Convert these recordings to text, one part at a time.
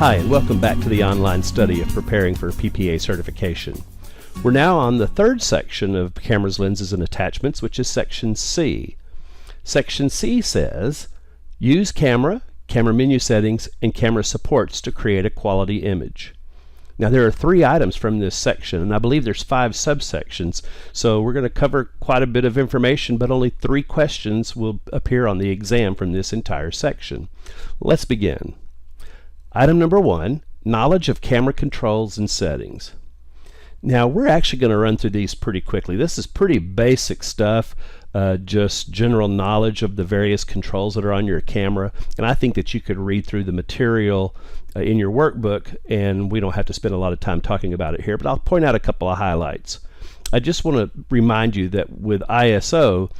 Hi, and welcome back to the online study of preparing for PPA certification. We're now on the third section of cameras, lenses, and attachments, which is section C. Section C says, use camera menu settings, and camera supports to create a quality image. Now there are 3 items from this section, and I believe there's 5 subsections, so we're going to cover quite a bit of information, but only 3 questions will appear on the exam from this entire section. Let's begin. Item number 1, knowledge of camera controls and settings. Now we're actually going to run through these pretty quickly. This is pretty basic stuff, just general knowledge of the various controls that are on your camera, and I think that you could read through the material in your workbook, and we don't have to spend a lot of time talking about it here, but I'll point out a couple of highlights. I just want to remind you that with ISO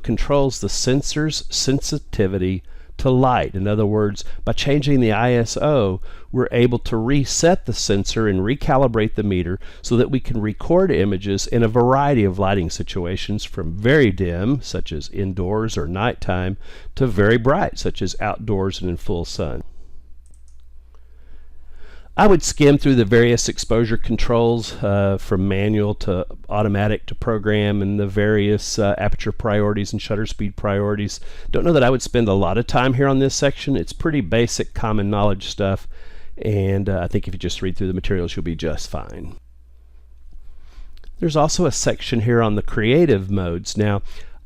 controls the sensor's sensitivity to light. In other words, by changing the ISO, we're able to reset the sensor and recalibrate the meter so that we can record images in a variety of lighting situations, from very dim, such as indoors or nighttime, to very bright, such as outdoors and in full sun. I would skim through the various exposure controls from manual to automatic to program, and the various aperture priorities and shutter speed priorities. Don't know that I would spend a lot of time here on this section. It's pretty basic common knowledge stuff, and I think if you just read through the materials you'll be just fine. There's also a section here on the creative modes. Now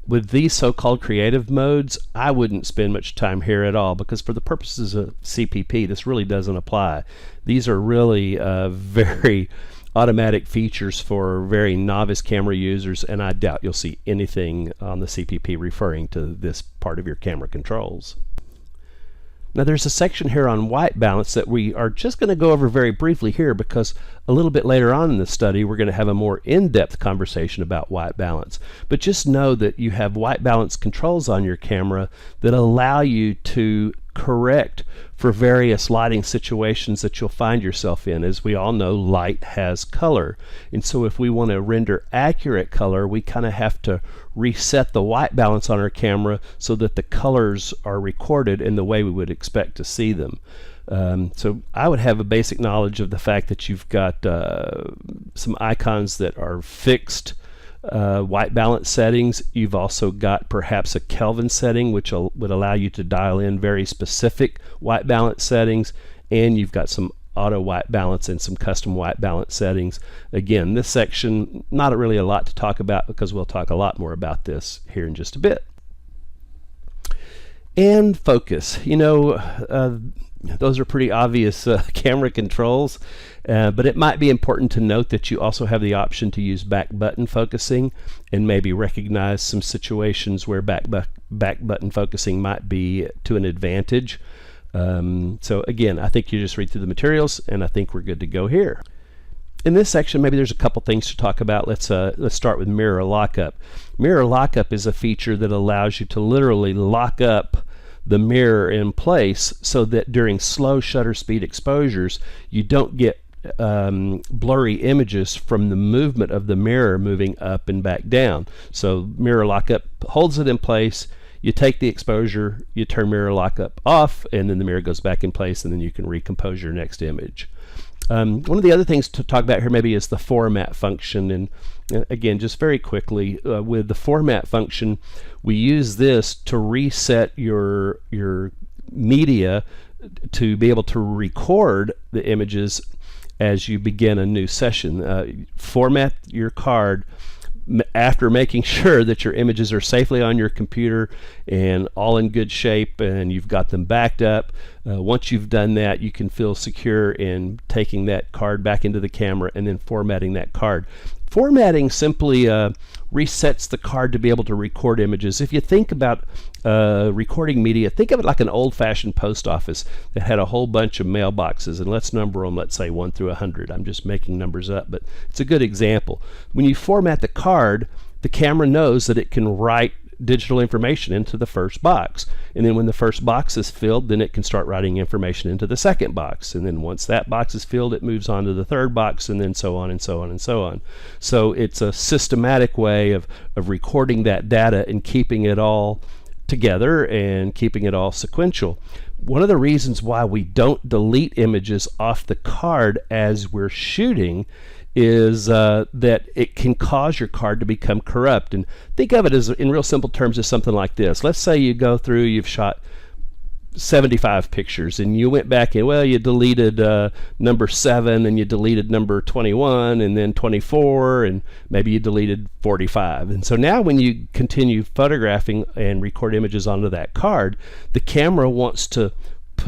with these so-called creative modes, I wouldn't spend much time here at all, because for the purposes of CPP this really doesn't apply. These are really very automatic features for very novice camera users, and I doubt you'll see anything on the CPP referring to this part of your camera controls. Now there's a section here on white balance that we are just going to go over very briefly here, because a little bit later on in the study we're going to have a more in-depth conversation about white balance. But just know that you have white balance controls on your camera that allow you to correct for various lighting situations that you'll find yourself in. As we all know, light has color, and so if we want to render accurate color, we kind of have to reset the white balance on our camera so that the colors are recorded in the way we would expect to see them. So I would have a basic knowledge of the fact that you've got some icons that are fixed white balance settings. You've also got perhaps a Kelvin setting, which would allow you to dial in very specific white balance settings, and you've got some auto white balance and some custom white balance settings. Again, this section, not really a lot to talk about, because we'll talk a lot more about this here in just a bit. And focus. You know, those are pretty obvious camera controls, but it might be important to note that you also have the option to use back button focusing, and maybe recognize some situations where back button focusing might be to an advantage. So again, I think you just read through the materials, and I think we're good to go here. In this section, maybe there's a couple things to talk about. Let's start with mirror lockup. Mirror lockup is a feature that allows you to literally lock up the mirror in place so that during slow shutter speed exposures you don't get blurry images from the movement of the mirror moving up and back down. So mirror lockup holds it in place. You take the exposure, you turn mirror lockup off, and then the mirror goes back in place, and then you can recompose your next image. One of the other things to talk about here maybe is the format function, and again, just very quickly, with the format function, we use this to reset your media to be able to record the images as you begin a new session. Format your card after making sure that your images are safely on your computer and all in good shape, and you've got them backed up. Once you've done that, you can feel secure in taking that card back into the camera and then formatting that card. Formatting simply resets the card to be able to record images. If you think about recording media, think of it like an old-fashioned post office that had a whole bunch of mailboxes, and let's number them, let's say 1 through 100. I'm just making numbers up, but it's a good example. When you format the card, the camera knows that it can write digital information into the first box, and then when the first box is filled, then it can start writing information into the second box, and then once that box is filled, it moves on to the third box, and then so on and so on and so on. So it's a systematic way of recording that data and keeping it all together and keeping it all sequential. One of the reasons why we don't delete images off the card as we're shooting is that it can cause your card to become corrupt. And think of it as, in real simple terms, as something like this. Let's say you go through, you've shot 75 pictures, and you went back and, well, you deleted number 7, and you deleted number 21, and then 24, and maybe you deleted 45. And so now when you continue photographing and record images onto that card, the camera wants to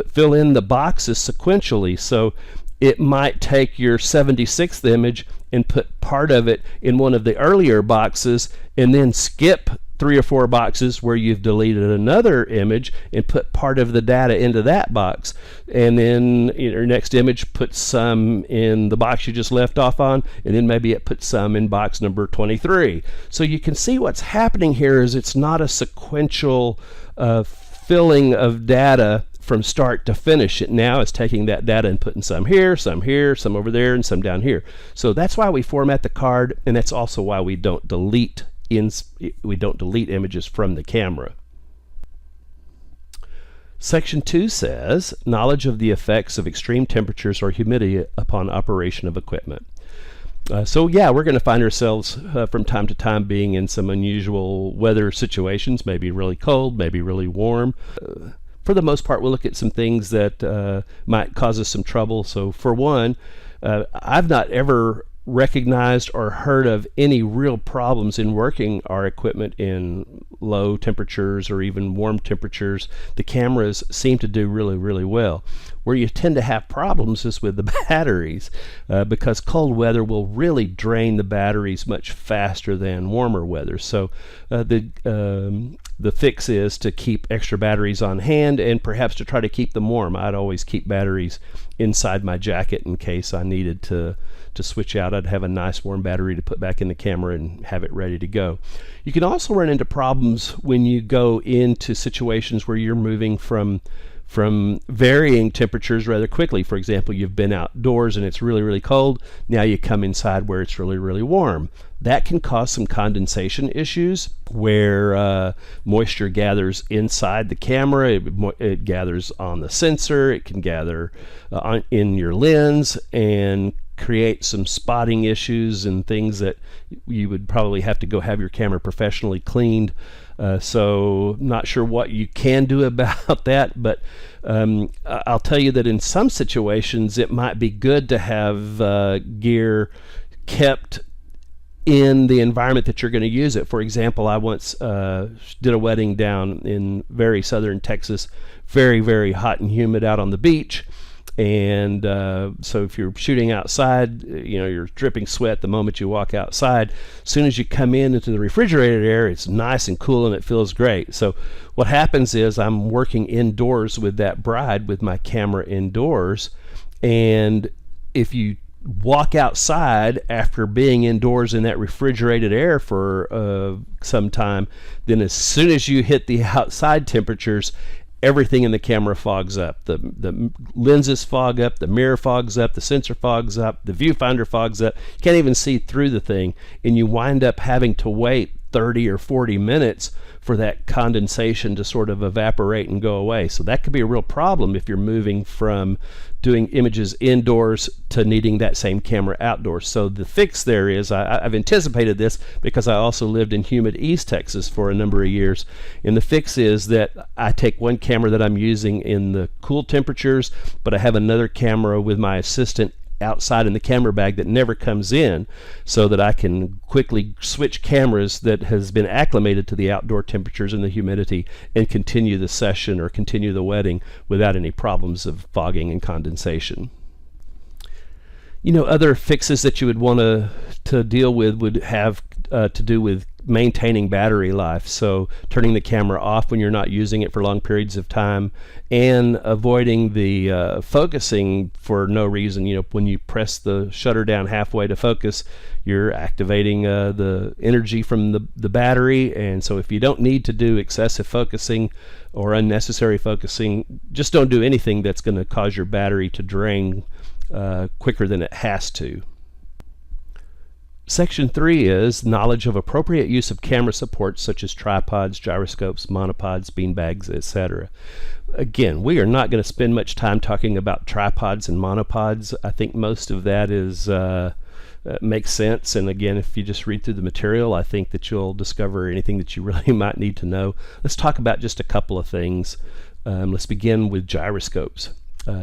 fill in the boxes sequentially. So it might take your 76th image and put part of it in one of the earlier boxes, and then skip 3 or 4 boxes where you've deleted another image and put part of the data into that box. And then your next image puts some in the box you just left off on, and then maybe it puts some in box number 23. So you can see what's happening here is it's not a sequential filling of data from start to finish. It now is taking that data and putting some here, some over there, and some down here. So that's why we format the card, and that's also why we don't delete images from the camera. Section 2 says, knowledge of the effects of extreme temperatures or humidity upon operation of equipment. So yeah, we're going to find ourselves from time to time being in some unusual weather situations, maybe really cold, maybe really warm. For the most part, we'll look at some things that might cause us some trouble. So for one, I've not ever recognized or heard of any real problems in working our equipment in low temperatures or even warm temperatures. The cameras seem to do really, really well. Where you tend to have problems is with the batteries, because cold weather will really drain the batteries much faster than warmer weather. So the fix is to keep extra batteries on hand, and perhaps to try to keep them warm. I'd always keep batteries inside my jacket in case I needed to switch out. I'd have a nice warm battery to put back in the camera and have it ready to go. You can also run into problems when you go into situations where you're moving from varying temperatures rather quickly. For example, you've been outdoors and it's really, really cold. Now you come inside where it's really, really warm. That can cause some condensation issues where moisture gathers inside the camera. It gathers on the sensor. It can gather in your lens and create some spotting issues and things that you would probably have to go have your camera professionally cleaned. So not sure what you can do about that, but I'll tell you that in some situations it might be good to have gear kept in the environment that you're going to use it. For example, I once did a wedding down in very southern Texas, very, very hot and humid out on the beach. And so if you're shooting outside, you're dripping sweat the moment you walk outside. As soon as you come into the refrigerated air, it's nice and cool and it feels great. So what happens is I'm working indoors with that bride with my camera indoors, and if you walk outside after being indoors in that refrigerated air for some time, then as soon as you hit the outside temperatures, everything in the camera fogs up. The lenses fog up, the mirror fogs up, the sensor fogs up, the viewfinder fogs up. You can't even see through the thing, and you wind up having to wait 30 or 40 minutes for that condensation to sort of evaporate and go away. So that could be a real problem if you're moving from doing images indoors to needing that same camera outdoors. So the fix there is, I've anticipated this because I also lived in humid East Texas for a number of years, and the fix is that I take one camera that I'm using in the cool temperatures, but I have another camera with my assistant outside in the camera bag that never comes in, so that I can quickly switch cameras that has been acclimated to the outdoor temperatures and the humidity and continue the session or continue the wedding without any problems of fogging and condensation. Other fixes that you would want to deal with would have to do with maintaining battery life. So turning the camera off when you're not using it for long periods of time, and avoiding the focusing for no reason. When you press the shutter down halfway to focus, you're activating the energy from the battery, and so if you don't need to do excessive focusing or unnecessary focusing, just don't do anything that's going to cause your battery to drain quicker than it has to. Section 3 is knowledge of appropriate use of camera supports such as tripods, gyroscopes, monopods, beanbags, etc. Again, we are not going to spend much time talking about tripods and monopods. I think most of that is makes sense, and again, if you just read through the material, I think that you'll discover anything that you really might need to know. Let's talk about just a couple of things. Let's begin with gyroscopes.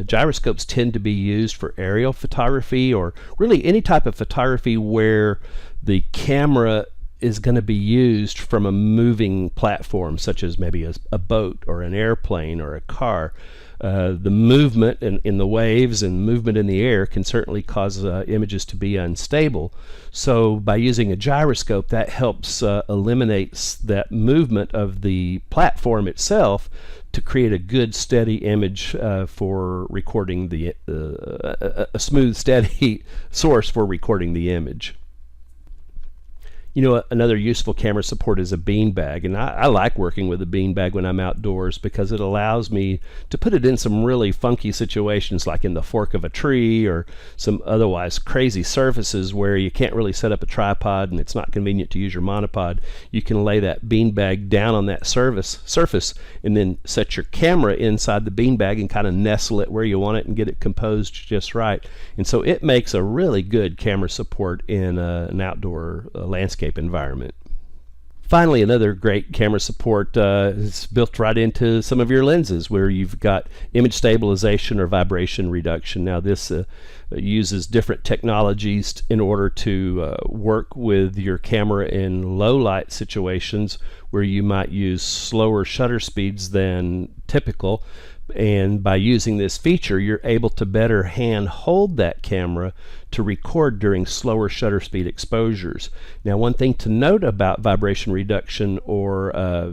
Gyroscopes tend to be used for aerial photography, or really any type of photography where the camera is going to be used from a moving platform, such as maybe a boat or an airplane or a car. The movement in the waves and movement in the air can certainly cause images to be unstable. So by using a gyroscope, that helps eliminates that movement of the platform itself to create a good steady image for recording a smooth steady source for recording the image. You know, another useful camera support is a beanbag, and I like working with a beanbag when I'm outdoors because it allows me to put it in some really funky situations, like in the fork of a tree or some otherwise crazy surfaces where you can't really set up a tripod and it's not convenient to use your monopod. You can lay that beanbag down on that surface and then set your camera inside the beanbag and kind of nestle it where you want it and get it composed just right. And so it makes a really good camera support in an outdoor landscape environment. Finally, another great camera support is built right into some of your lenses, where you've got image stabilization or vibration reduction. Now this uses different technologies in order to work with your camera in low light situations where you might use slower shutter speeds than typical. And by using this feature, you're able to better hand hold that camera to record during slower shutter speed exposures. Now, one thing to note about vibration reduction or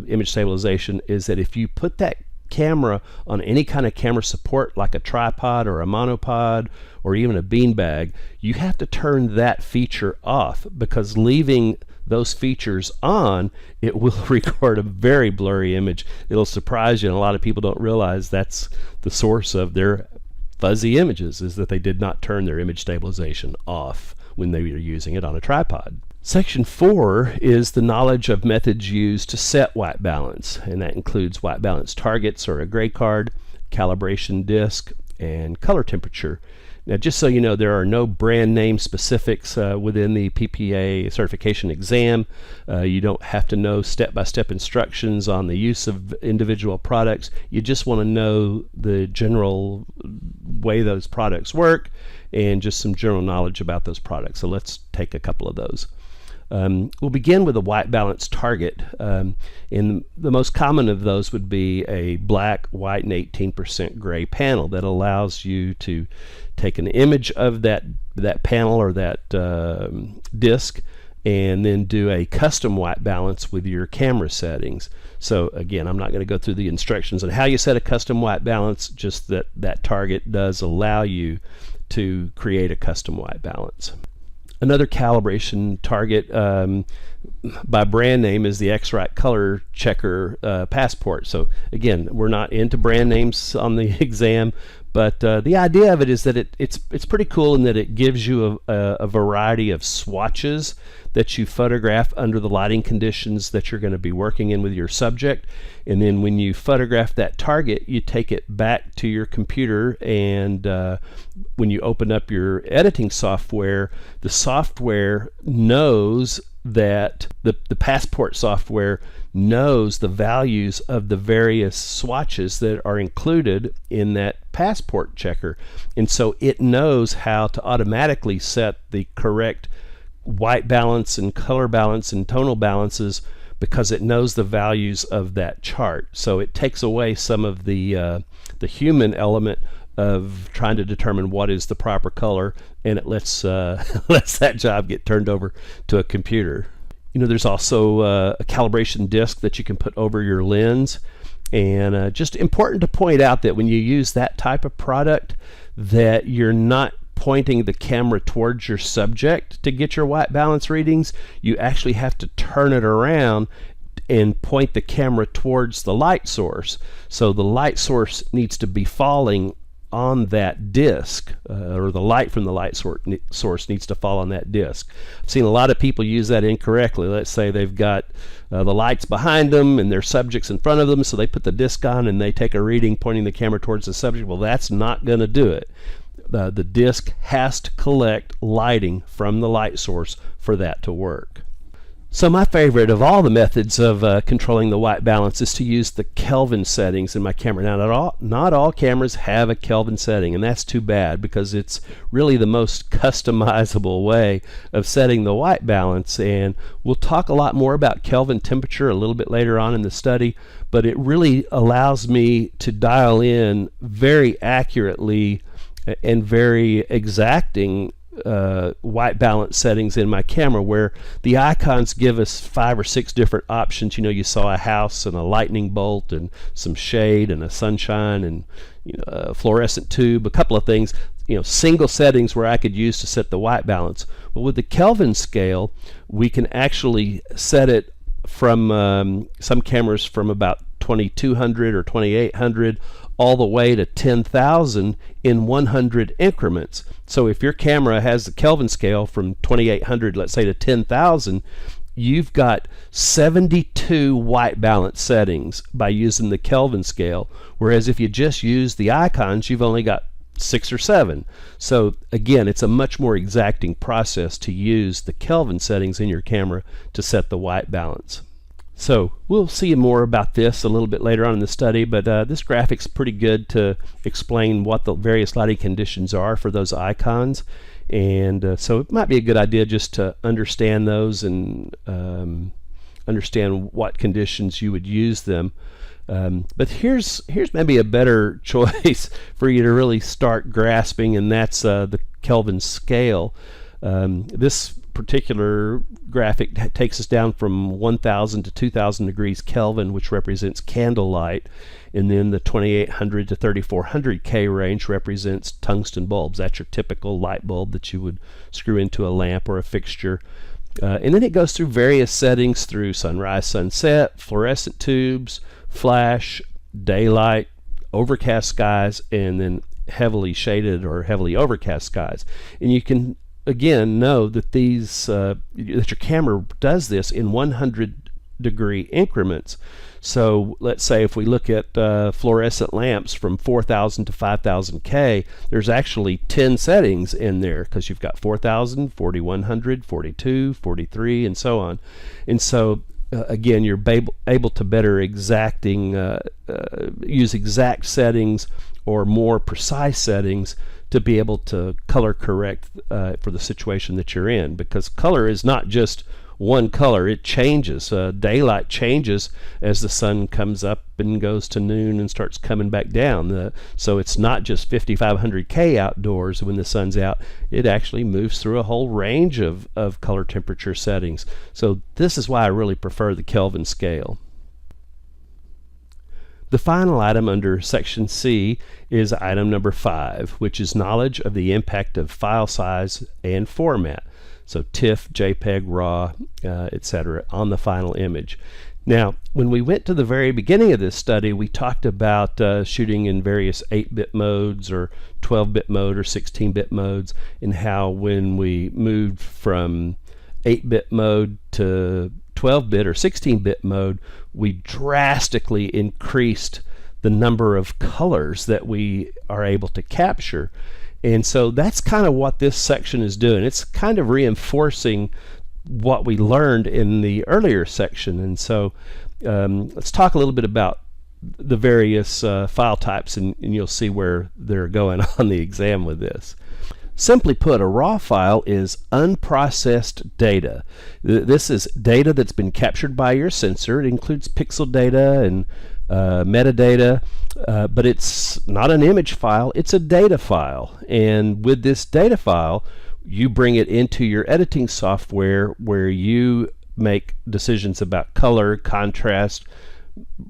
image stabilization is that if you put that camera on any kind of camera support like a tripod or a monopod or even a beanbag, you have to turn that feature off, because leaving those features on, it will record a very blurry image. It'll surprise you, and a lot of people don't realize that's the source of their fuzzy images, is that they did not turn their image stabilization off when they were using it on a tripod. Section 4 is the knowledge of methods used to set white balance, and that includes white balance targets or a gray card, calibration disc, and color temperature. Now, just so you know, there are no brand name specifics within the PPA certification exam. You don't have to know step-by-step instructions on the use of individual products. You just want to know the general way those products work and just some general knowledge about those products. So let's take a couple of those. We'll begin with a white balance target, and the most common of those would be a black, white, and 18% gray panel that allows you to take an image of that panel or that disc and then do a custom white balance with your camera settings. So again, I'm not going to go through the instructions on how you set a custom white balance, just that target does allow you to create a custom white balance. Another calibration target by brand name is the X-Rite Color Checker Passport. So again, we're not into brand names on the exam, but the idea of it is that it's pretty cool in that it gives you a variety of swatches that you photograph under the lighting conditions that you're going to be working in with your subject. And then when you photograph that target, you take it back to your computer, and when you open up your editing software, the software knows that the Passport software knows the values of the various swatches that are included in that passport checker, and so it knows how to automatically set the correct white balance and color balance and tonal balances, because it knows the values of that chart. So it takes away some of the human element of trying to determine what is the proper color, and it lets that job get turned over to a computer. You know, there's also a calibration disc that you can put over your lens, and just important to point out that when you use that type of product, that you're not pointing the camera towards your subject to get your white balance readings. You actually have to turn it around and point the camera towards the light source. So the light source needs to be falling on that disc, or the light from the light source needs to fall on that disc. I've seen a lot of people use that incorrectly. Let's say they've got the lights behind them and their subjects in front of them, so they put the disc on and they take a reading pointing the camera towards the subject. Well, that's not going to do it. The disc has to collect lighting from the light source for that to work. So my favorite of all the methods of controlling the white balance is to use the Kelvin settings in my camera. Now, not all cameras have a Kelvin setting, and that's too bad, because it's really the most customizable way of setting the white balance. And we'll talk a lot more about Kelvin temperature a little bit later on in the study, but it really allows me to dial in very accurately and very exacting white balance settings in my camera, where the icons give us 5 or 6 different options. You saw a house and a lightning bolt and some shade and a sunshine and a fluorescent tube, a couple of things, single settings where I could use to set the white balance. Well, with the Kelvin scale, we can actually set it from some cameras from about 2200 or 2800 all the way to 10,000 in 100 increments. So if your camera has the Kelvin scale from 2800, let's say, to 10,000, you've got 72 white balance settings by using the Kelvin scale, whereas if you just use the icons, you've only got 6 or 7. So again, it's a much more exacting process to use the Kelvin settings in your camera to set the white balance. So we'll see more about this a little bit later on in the study, but this graphic's pretty good to explain what the various lighting conditions are for those icons. And so it might be a good idea just to understand those and understand what conditions you would use them. But here's maybe a better choice for you to really start grasping, and that's the Kelvin scale. This particular graphic takes us down from 1000 to 2000 degrees Kelvin, which represents candlelight, and then the 2800 to 3400 K range represents tungsten bulbs. That's your typical light bulb that you would screw into a lamp or a fixture. And then it goes through various settings through sunrise, sunset, fluorescent tubes, flash, daylight, overcast skies, and then heavily shaded or heavily overcast skies. And you can again know that that your camera does this in 100 degree increments. So let's say if we look at fluorescent lamps from 4000 to 5000 K, there's actually 10 settings in there, because you've got 4000, 4100, 42, 43, and so on. And so again, you're able to better use exact settings or more precise settings to be able to color correct for the situation that you're in, because color is not just one color, it changes. Daylight changes as the sun comes up and goes to noon and starts coming back down. So it's not just 5500 K outdoors when the sun's out, it actually moves through a whole range of color temperature settings. So this is why I really prefer the Kelvin scale. The final item under section C is item number 5, which is knowledge of the impact of file size and format. So TIFF, JPEG, RAW, etc. on the final image. Now, when we went to the very beginning of this study, we talked about shooting in various 8-bit modes or 12-bit mode or 16-bit modes, and how when we moved from 8-bit mode to 12-bit or 16-bit mode, we drastically increased the number of colors that we are able to capture. And so that's kind of what this section is doing. It's kind of reinforcing what we learned in the earlier section. And so let's talk a little bit about the various file types, and you'll see where they're going on the exam with this. Simply put, a raw file is unprocessed data. This is data that's been captured by your sensor. It includes pixel data and metadata, but it's not an image file, it's a data file. And with this data file, you bring it into your editing software, where you make decisions about color, contrast,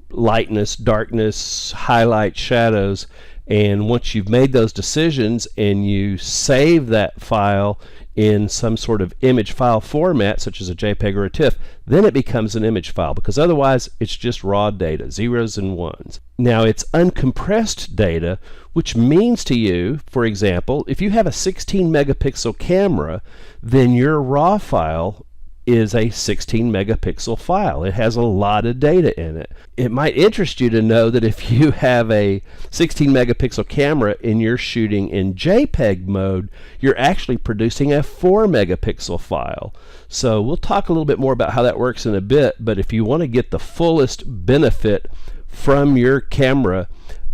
lightness, darkness, highlight, shadows. And once you've made those decisions and you save that file in some sort of image file format, such as a JPEG or a TIFF, then it becomes an image file, because otherwise it's just raw data, zeros and ones. Now, it's uncompressed data, which means to you, for example, if you have a 16 megapixel camera, then your raw file is a 16 megapixel file. It has a lot of data in it. It might interest you to know that if you have a 16 megapixel camera and you're shooting in JPEG mode, you're actually producing a 4 megapixel file. So we'll talk a little bit more about how that works in a bit, but if you want to get the fullest benefit from your camera,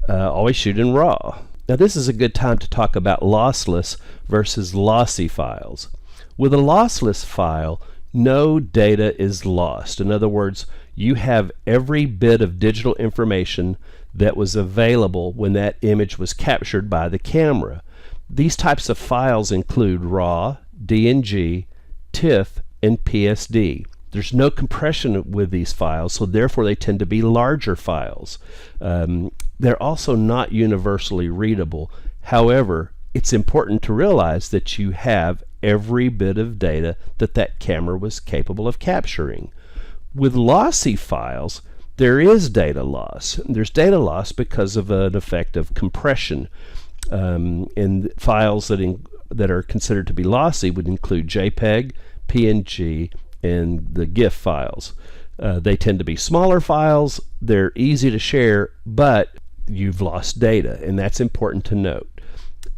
always shoot in RAW. Now, this is a good time to talk about lossless versus lossy files. With a lossless file, no data is lost. In other words, you have every bit of digital information that was available when that image was captured by the camera. These types of files include RAW, DNG, TIFF, and PSD. There's no compression with these files, so therefore they tend to be larger files. They're also not universally readable. However, it's important to realize that you have every bit of data that that camera was capable of capturing. With lossy files, there is data loss. There's data loss because of an effect of compression. And files that are considered to be lossy would include JPEG, PNG, and the GIF files. They tend to be smaller files. They're easy to share, but you've lost data, and that's important to note.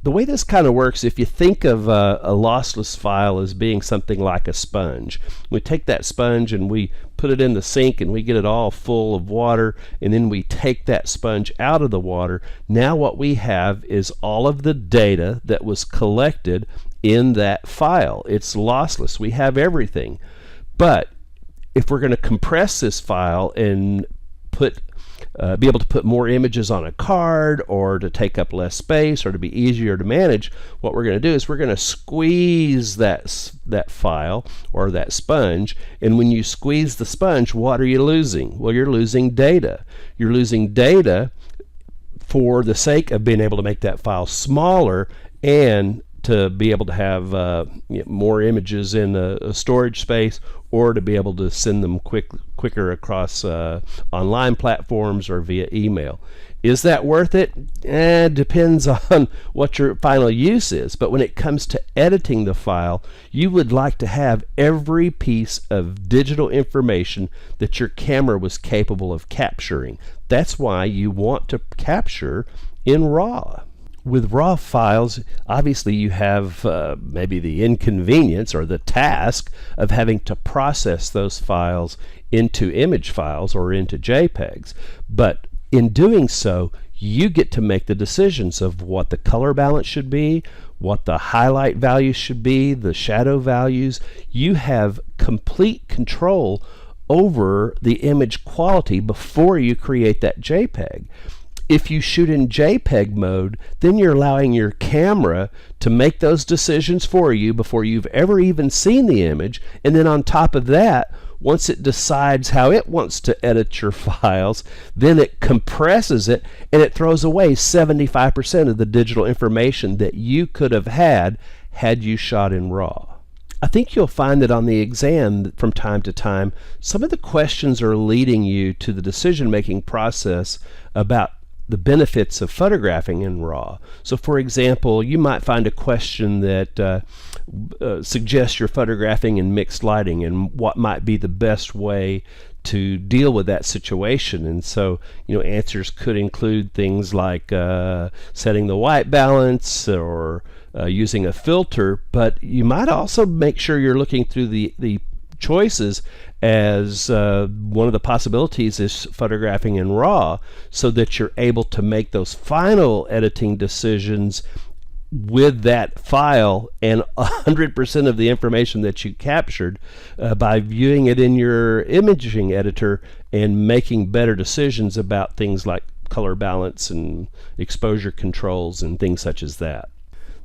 The way this kind of works, if you think of a lossless file as being something like a sponge, we take that sponge and we put it in the sink and we get it all full of water, and then we take that sponge out of the water. Now what we have is all of the data that was collected in that file. It's lossless. We have everything. But if we're going to compress this file and be able to put more images on a card, or to take up less space, or to be easier to manage, what we're going to do is we're going to squeeze that file or that sponge. And when you squeeze the sponge, what are you losing? Well, you're losing data. You're losing data for the sake of being able to make that file smaller and to be able to have more images in a storage space, or to be able to send them quicker across online platforms or via email. Is that worth it? Depends on what your final use is. But when it comes to editing the file, you would like to have every piece of digital information that your camera was capable of capturing. That's why you want to capture in RAW. With RAW files, obviously you have maybe the inconvenience or the task of having to process those files into image files or into JPEGs. But in doing so, you get to make the decisions of what the color balance should be, what the highlight values should be, the shadow values. You have complete control over the image quality before you create that JPEG. If you shoot in JPEG mode, then you're allowing your camera to make those decisions for you before you've ever even seen the image. And then on top of that, once it decides how it wants to edit your files, then it compresses it and it throws away 75% of the digital information that you could have had you shot in RAW. I think you'll find that on the exam from time to time, some of the questions are leading you to the decision-making process about the benefits of photographing in RAW. So for example, you might find a question that suggests you're photographing in mixed lighting and what might be the best way to deal with that situation. And so, answers could include things like setting the white balance or using a filter, but you might also make sure you're looking through the choices as one of the possibilities is photographing in RAW, so that you're able to make those final editing decisions with that file and 100% of the information that you captured by viewing it in your imaging editor and making better decisions about things like color balance and exposure controls and things such as that.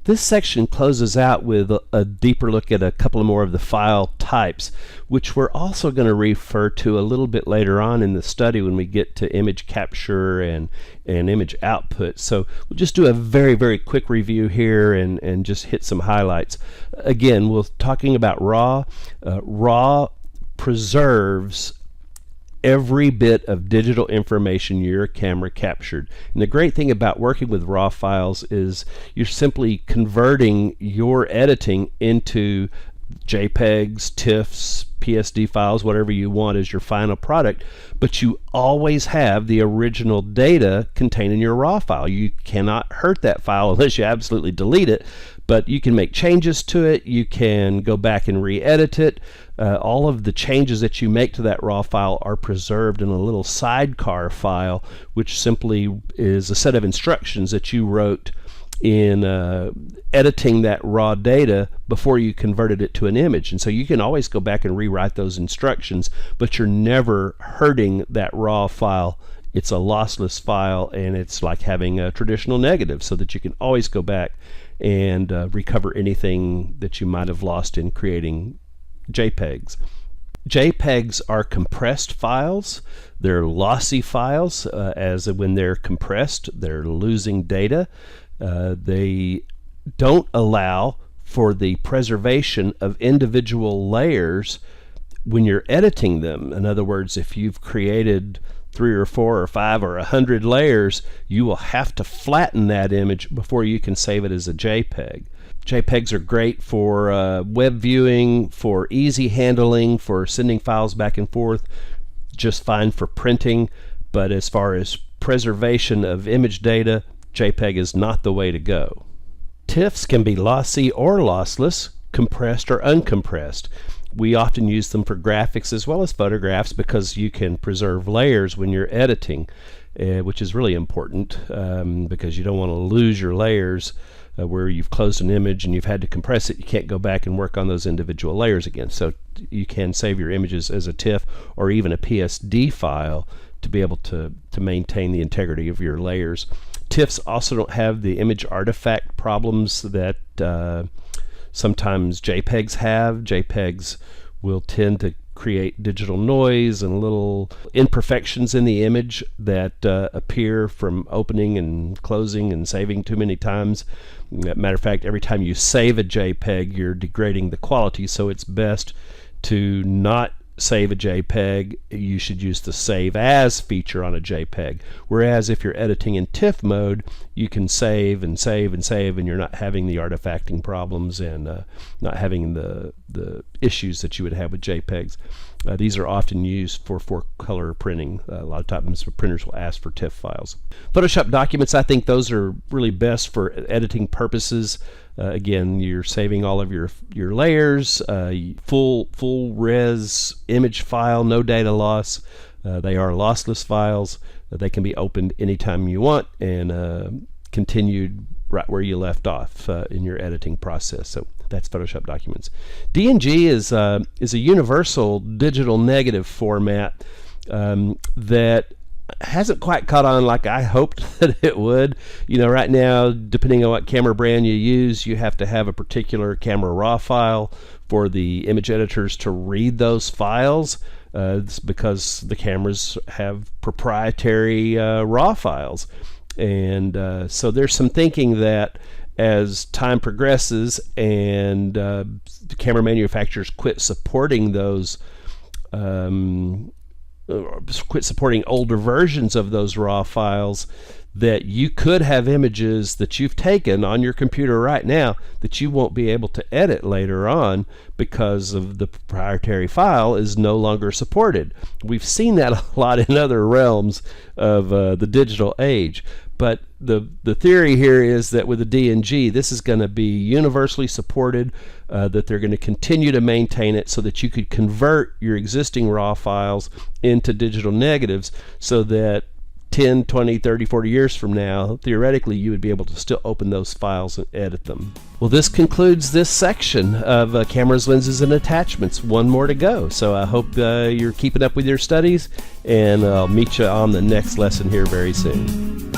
This section closes out with a deeper look at a couple more of the file types, which we're also going to refer to a little bit later on in the study when we get to image capture and image output. So we'll just do a very, very quick review here and just hit some highlights. Again, we're talking about RAW. RAW preserves every bit of digital information your camera captured. And the great thing about working with RAW files is you're simply converting your editing into JPEGs, TIFFs, PSD files, whatever you want as your final product, but you always have the original data contained in your RAW file. You cannot hurt that file unless you absolutely delete it, but you can make changes to it, you can go back and re-edit it. All of the changes that you make to that RAW file are preserved in a little sidecar file, which simply is a set of instructions that you wrote in editing that raw data before you converted it to an image. And so you can always go back and rewrite those instructions, but you're never hurting that raw file. It's a lossless file, and it's like having a traditional negative, so that you can always go back and recover anything that you might have lost in creating JPEGs. JPEGs are compressed files. They're lossy files. As when they're compressed, they're losing data. They don't allow for the preservation of individual layers when you're editing them. In other words, if you've created 3 or 4 or 5 or 100 layers, you will have to flatten that image before you can save it as a JPEG. JPEGs are great for web viewing, for easy handling, for sending files back and forth, just fine for printing. But as far as preservation of image data, JPEG is not the way to go. TIFFs can be lossy or lossless, compressed or uncompressed. We often use them for graphics as well as photographs because you can preserve layers when you're editing, which is really important because you don't want to lose your layers where you've closed an image and you've had to compress it. You can't go back and work on those individual layers again. So you can save your images as a TIFF or even a PSD file to be able to maintain the integrity of your layers. TIFFs also don't have the image artifact problems that sometimes JPEGs have. JPEGs will tend to create digital noise and little imperfections in the image that appear from opening and closing and saving too many times. Matter of fact, every time you save a JPEG, you're degrading the quality, so it's best to not save a JPEG. You should use the Save As feature on a JPEG. Whereas if you're editing in TIFF mode, you can save and save and save, and you're not having the artifacting problems and not having the issues that you would have with JPEGs. These are often used for color printing. A lot of times printers will ask for TIFF files. Photoshop documents, I think those are really best for editing purposes. Again, you're saving all of your layers, full res image file, no data loss. They are lossless files. They can be opened anytime you want and continued right where you left off in your editing process. So that's Photoshop documents. DNG is a universal digital negative format that hasn't quite caught on like I hoped that it would. You know, right now, depending on what camera brand you use, you have to have a particular camera raw file for the image editors to read those files. It's because the cameras have proprietary raw files. And so there's some thinking that as time progresses and the camera manufacturers quit supporting those quit supporting older versions of those raw files, that you could have images that you've taken on your computer right now that you won't be able to edit later on because of the proprietary file is no longer supported. We've seen that a lot in other realms of the digital age. But the theory here is that with the DNG, this is going to be universally supported, that they're going to continue to maintain it so that you could convert your existing raw files into digital negatives so that 10, 20, 30, 40 years from now, theoretically, you would be able to still open those files and edit them. Well, this concludes this section of cameras, lenses, and attachments. One more to go. So I hope you're keeping up with your studies, and I'll meet you on the next lesson here very soon.